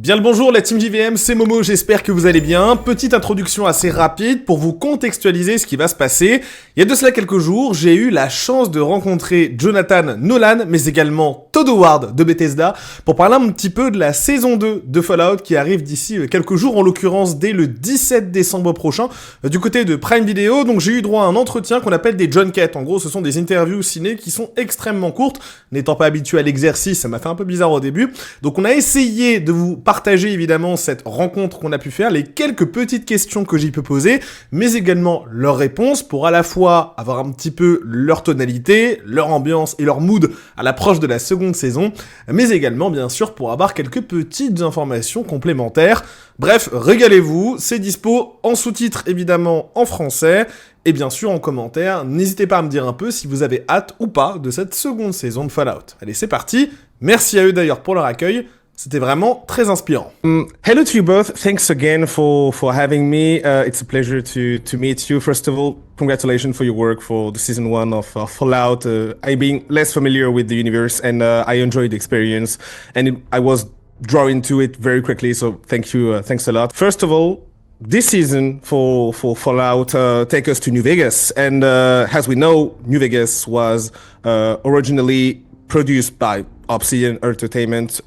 Bien le bonjour la team JVM, c'est Momo, j'espère que vous allez bien. Petite introduction assez rapide pour vous contextualiser ce qui va se passer. Il y a de cela quelques jours, j'ai eu la chance de rencontrer Jonathan Nolan, mais également Todd Howard de Bethesda, pour parler un petit peu de la saison 2 de Fallout qui arrive d'ici quelques jours, en l'occurrence dès le 17 décembre prochain, du côté de Prime Video. Donc j'ai eu droit à un entretien qu'on appelle des junkets. En gros, ce sont des interviews ciné qui sont extrêmement courtes. N'étant pas habitué à l'exercice, ça m'a fait un peu bizarre au début. Donc on a essayé de vous partager évidemment cette rencontre qu'on a pu faire, les quelques petites questions que j'y peux poser, mais également leurs réponses pour à la fois avoir un petit peu leur tonalité, leur ambiance et leur mood à l'approche de la seconde saison, mais également bien sûr pour avoir quelques petites informations complémentaires. Bref, régalez-vous, c'est dispo en sous-titres évidemment en français, et bien sûr en commentaire, n'hésitez pas à me dire un peu si vous avez hâte ou pas de cette seconde saison de Fallout. Allez, c'est parti, merci à eux d'ailleurs pour leur accueil. C'était vraiment très inspirant. Hello to you both. Thanks again for having me. It's a pleasure to meet you. First of all, congratulations for your work for the season 1 of Fallout. I'm being less familiar with the universe and I enjoyed the experience and I was drawn into it very quickly. So thank you. Thanks a lot. First of all, this season for Fallout take us to New Vegas. And as we know, New Vegas was originally produced by Obsidian Entertainment.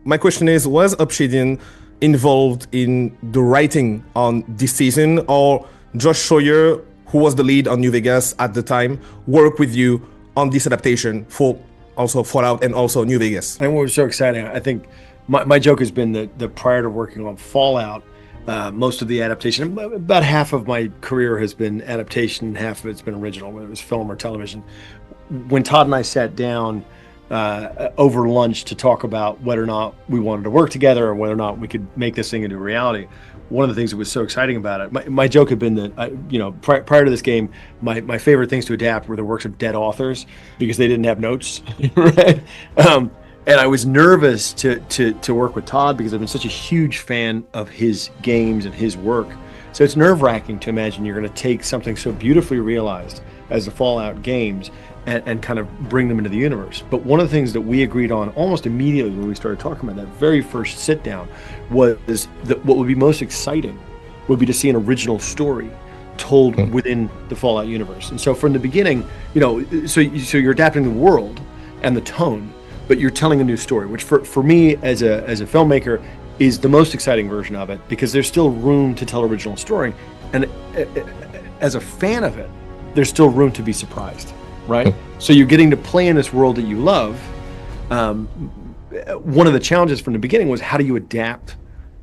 My question is, was Obsidian involved in the writing on this season, or Josh Sawyer, who was the lead on New Vegas at the time, worked with you on this adaptation for also Fallout and also New Vegas? And what was so exciting, I think my joke has been that prior to working on Fallout, most of the adaptation, about half of my career has been adaptation, half of it's been original, whether it was film or television. When Todd and I sat down over lunch to talk about whether or not we wanted to work together or whether or not we could make this thing into a reality, one of the things that was so exciting about it, my joke had been that, prior to this game, my favorite things to adapt were the works of dead authors because they didn't have notes, right? And I was nervous to work with Todd because I've been such a huge fan of his games and his work. So it's nerve-wracking to imagine you're going to take something so beautifully realized as the Fallout games and kind of bring them into the universe. But one of the things that we agreed on almost immediately when we started talking about that very first sit down was that what would be most exciting would be to see an original story told within the Fallout universe. And so from the beginning, so you're adapting the world and the tone, but you're telling a new story, which for me as a filmmaker is the most exciting version of it because there's still room to tell original story. And as a fan of it, there's still room to be surprised. Right? So you're getting to play in this world that you love. One of the challenges from the beginning was how do you adapt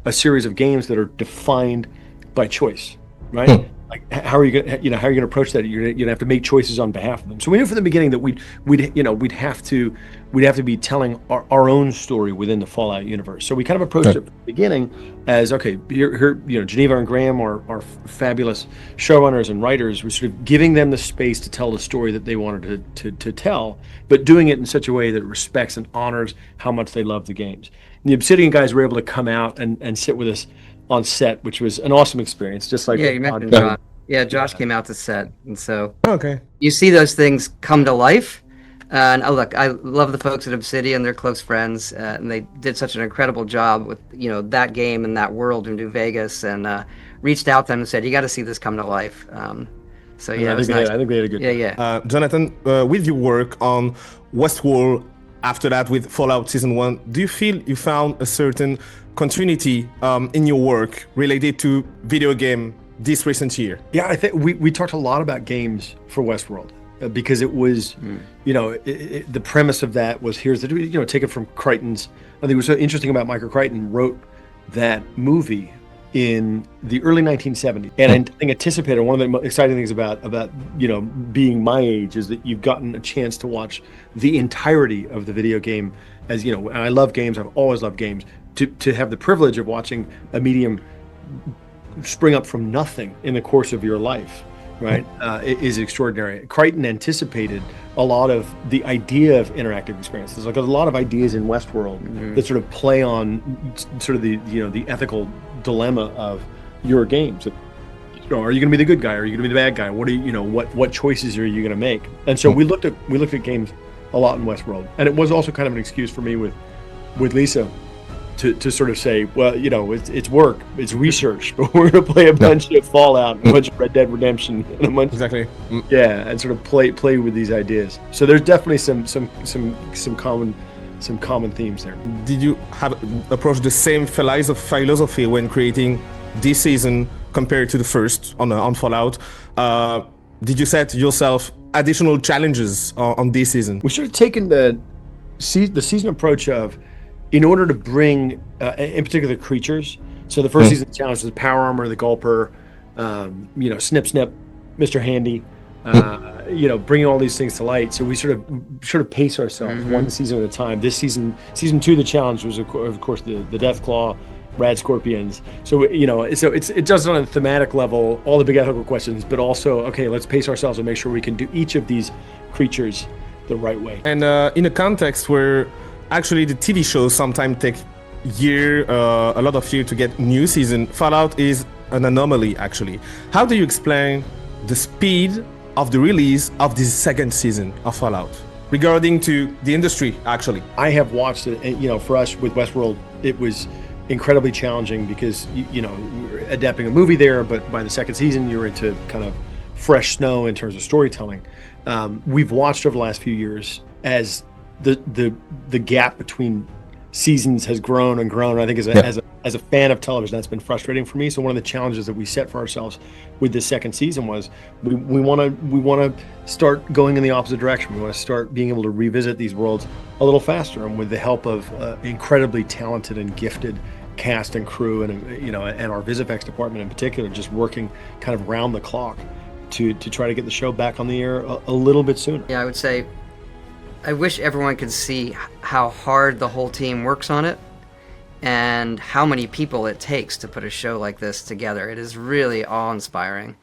a series of games that are defined by choice, right? Like how are you going to approach that? You're going to have to make choices on behalf of them. So we knew from the beginning that we'd have to be telling our own story within the Fallout universe. So we kind of approached it from the beginning as, okay, here Geneva and Graham are fabulous showrunners and writers. We're sort of giving them the space to tell the story that they wanted to tell, but doing it in such a way that respects and honors how much they love the games. And the Obsidian guys were able to come out and sit with us on set, which was an awesome experience. Just like you mentioned Josh. Yeah, Josh came out to set, and so okay, you see those things come to life. And look, I love the folks at Obsidian; they're close friends, and they did such an incredible job with that game and that world in New Vegas, and reached out to them and said, "You got to see this come to life." So yeah, I think they had a good. Yeah. Jonathan, with your work on Westworld, after that with Fallout Season 1, do you feel you found a certain continuity in your work related to video game this recent year? Yeah, I think we talked a lot about games for Westworld because it was, the premise of that was take it from Crichton's. I think it was so interesting about Michael Crichton wrote that movie in the early 1970s, and I think anticipated one of the exciting things about being my age is that you've gotten a chance to watch the entirety of the video game. As and I love games. I've always loved games. To have the privilege of watching a medium spring up from nothing in the course of your life, right, is extraordinary. Crichton anticipated a lot of the idea of interactive experiences. Like there's a lot of ideas in Westworld that sort of play on sort of the ethical dilemma of your games. Are you going to be the good guy? Or are you going to be the bad guy? What choices are you going to make? And so we looked at games a lot in Westworld, and it was also kind of an excuse for me with Lisa to sort of say, well, it's work, it's research, but we're going to play a bunch of Fallout, a bunch of Red Dead Redemption, and a bunch and sort of play with these ideas. So there's definitely some common themes there. Did you have approached the same philosophy when creating this season compared to the first on Fallout? Did you set yourself additional challenges on this season? We should have taken the season approach of, in order to bring, in particular, creatures. So the first season challenge was the power armor, the gulper, Snip Snip, Mr. Handy, bringing all these things to light. So we sort of pace ourselves one season at a time. This season 2, the challenge was of course the Deathclaw, Rad Scorpions. So so it does it on a thematic level, all the big ethical questions, but also, okay, let's pace ourselves and make sure we can do each of these creatures the right way. And in a context where actually the TV shows sometimes take a lot of years to get new season, Fallout is an anomaly actually. How do you explain the speed of the release of this second season of Fallout regarding to the industry actually? I have watched it, and for us with Westworld, it was incredibly challenging because we were adapting a movie there, but by the second season you're into kind of fresh snow in terms of storytelling. We've watched over the last few years as the gap between seasons has grown and grown. I think as a fan of television, that's been frustrating for me. So one of the challenges that we set for ourselves with this second season was we want to start going in the opposite direction. We want to start being able to revisit these worlds a little faster, and with the help of incredibly talented and gifted cast and crew, and our VisFX department in particular, just working kind of round the clock to try to get the show back on the air a little bit sooner. Yeah, I would say I wish everyone could see how hard the whole team works on it and how many people it takes to put a show like this together. It is really awe-inspiring.